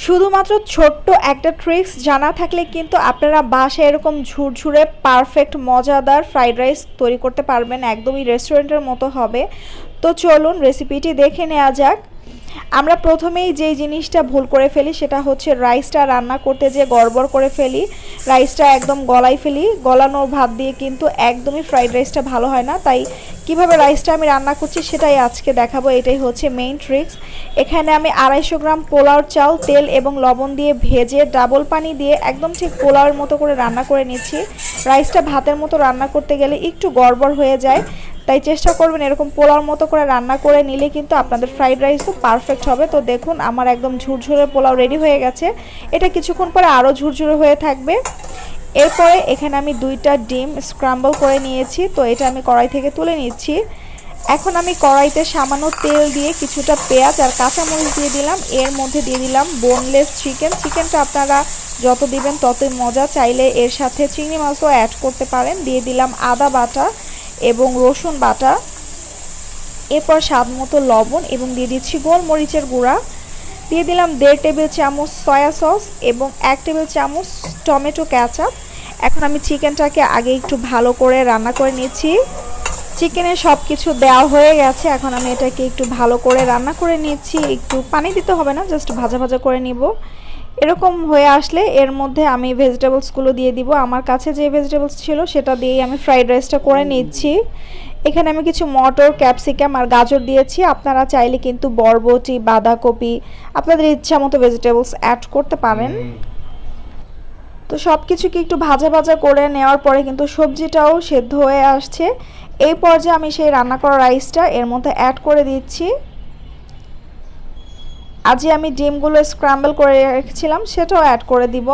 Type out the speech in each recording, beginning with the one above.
শুধুমাত্র ছোট্ট একটা ট্রিক্স জানা থাকলে কিন্তু আপনারা বাসায় এরকম ঝুরঝুরে পারফেক্ট মজাদার ফ্রাইড রাইস তৈরি করতে পারবেন, একদমই রেস্টুরেন্টের মতো হবে। তো চলুন রেসিপিটি দেখে নেওয়া যাক। আমরা প্রথমেই যেই জিনিসটা ভুল করে ফেলি সেটা হচ্ছে রাইসটা রান্না করতে যেয়ে গড়বড় করে ফেলি, রাইসটা একদম গলাই ফেলি। গলানো ভাত দিয়ে কিন্তু একদমই ফ্রাইড রাইসটা ভালো হয় না। তাই কিভাবে রাইসটা আমি রান্না করছি সেটাই আজকে দেখাবো, এটাই হচ্ছে মেইন ট্রিক্স। এখানে আমি 250 গ্রাম পোলাওর চাল তেল এবং লবণ দিয়ে ভেজে ডাবল পানি দিয়ে একদম ঠিক পোলাওয়ের মতো করে রান্না করে নিচ্ছি। রাইসটা ভাতের মতো রান্না করতে গেলে একটু গড়বড় হয়ে যায়, তাই চেষ্টা করবেন এরকম পোলাওর মতো করে রান্না করে নিলে কিন্তু আপনাদের ফ্রাইড রাইসও পারফেক্ট হবে। তো দেখুন আমার একদম ঝুরঝুরে পোলাও রেডি হয়ে গেছে। এটা কিছুক্ষণ পরে আরও ঝুরঝুরে হয়ে থাকবে। এরপরে এখানে আমি 2টা ডিম স্ক্রাম্বল করে নিয়েছি, তো এটা আমি কড়াই থেকে তুলে নিচ্ছি। এখন আমি কড়াইতে সামান্য তেল দিয়ে কিছুটা পেঁয়াজ আর কাঁচামরিচ দিয়ে দিলাম। এর মধ্যে দিয়ে দিলাম বোনলেস চিকেনটা আপনারা যত দিবেন ততই মজা, চাইলে এর সাথে চিংড়ি মাছও অ্যাড করতে পারেন। দিয়ে দিলাম আদা বাটা এবং রসুন বাটা, এরপর স্বাদ মতো লবণ এবং দিয়ে দিচ্ছি গোলমরিচের গুঁড়া। দিয়ে দিলাম 1.5 টেবিল চামচ সয়া সস এবং 1 টেবিল চামচ টমেটো কেচাপ। এখন আমি চিকেনটাকে আগে একটু ভালো করে রান্না করে নিচ্ছি। চিকেনে সব কিছু দেওয়া হয়ে গেছে, এখন আমি এটাকে একটু ভালো করে রান্না করে নিচ্ছি। একটু পানি দিতে হবে না, জাস্ট ভাজা ভাজা করে নিব। এরকম হয়ে আসলে এর মধ্যে আমি ভেজিটেবলসগুলো দিয়ে দিব। আমার কাছে যে ভেজিটেবলস ছিল সেটা দিয়েই আমি ফ্রাইড রাইসটা করে নিচ্ছি। এখানে আমি কিছু মটর, ক্যাপসিকাম আর গাজর দিয়েছি। আপনারা চাইলে কিন্তু বরবটি, বাঁধাকপি, আপনাদের ইচ্ছা মতো ভেজিটেবলস অ্যাড করতে পারেন। তো সব কিছুকে একটু ভাজা ভাজা করে নেওয়ার পরে কিন্তু সবজিটাও সেদ্ধ হয়ে আসছে। এই পর্যায়ে আমি সেই রান্না করা রাইসটা এর মধ্যে অ্যাড করে দিচ্ছি। আজই আমি ডিমগুলো স্ক্র্যাম্বল করে রেখেছিলাম সেটাও অ্যাড করে দিব।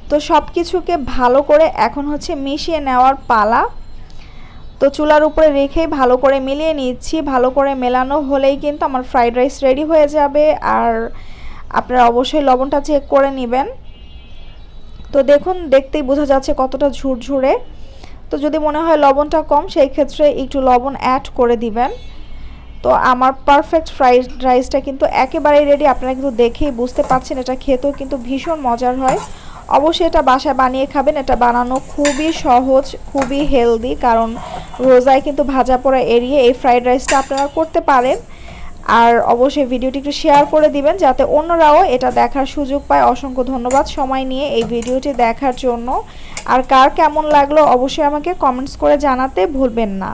তো সব কিছুকে ভালো করে এখন হচ্ছে মিশিয়ে নেওয়ার পালা। তো চুলার উপরে রেখেই ভালো করে মিলিয়ে নিচ্ছি। ভালো করে মেলানো হলেই কিন্তু আমার ফ্রাইড রাইস রেডি হয়ে যাবে। আর আপনারা অবশ্যই লবণটা চেক করে নেবেন। তো দেখুন, দেখতেই বোঝা যাচ্ছে কতটা ঝুরঝুরে। তো যদি মনে হয় লবণটা কম, সেই ক্ষেত্রে একটু লবণ অ্যাড করে দিবেন। তো আমার পারফেক্ট ফ্রাইড রাইসটা কিন্তু একেবারেই রেডি। আপনারা কিন্তু দেখেই বুঝতে পারছেন এটা খেতেও কিন্তু ভীষণ মজার হয়। অবশ্যই এটা বাসায় বানিয়ে খাবেন। এটা বানানো খুবই সহজ, খুবই হেলদি, কারণ রোজায় কিন্তু ভাজা পোড়া এড়িয়ে এই ফ্রাইড রাইসটা আপনারা করতে পারেন। আর অবশ্যই ভিডিওটি একটু শেয়ার করে দিবেন যাতে অন্যরাও এটা দেখার সুযোগ পায়। অসংখ্য ধন্যবাদ সময় নিয়ে এই ভিডিওটি দেখার জন্য। আর কার কেমন লাগলো অবশ্যই আমাকে কমেন্টস করে জানাতে ভুলবেন না।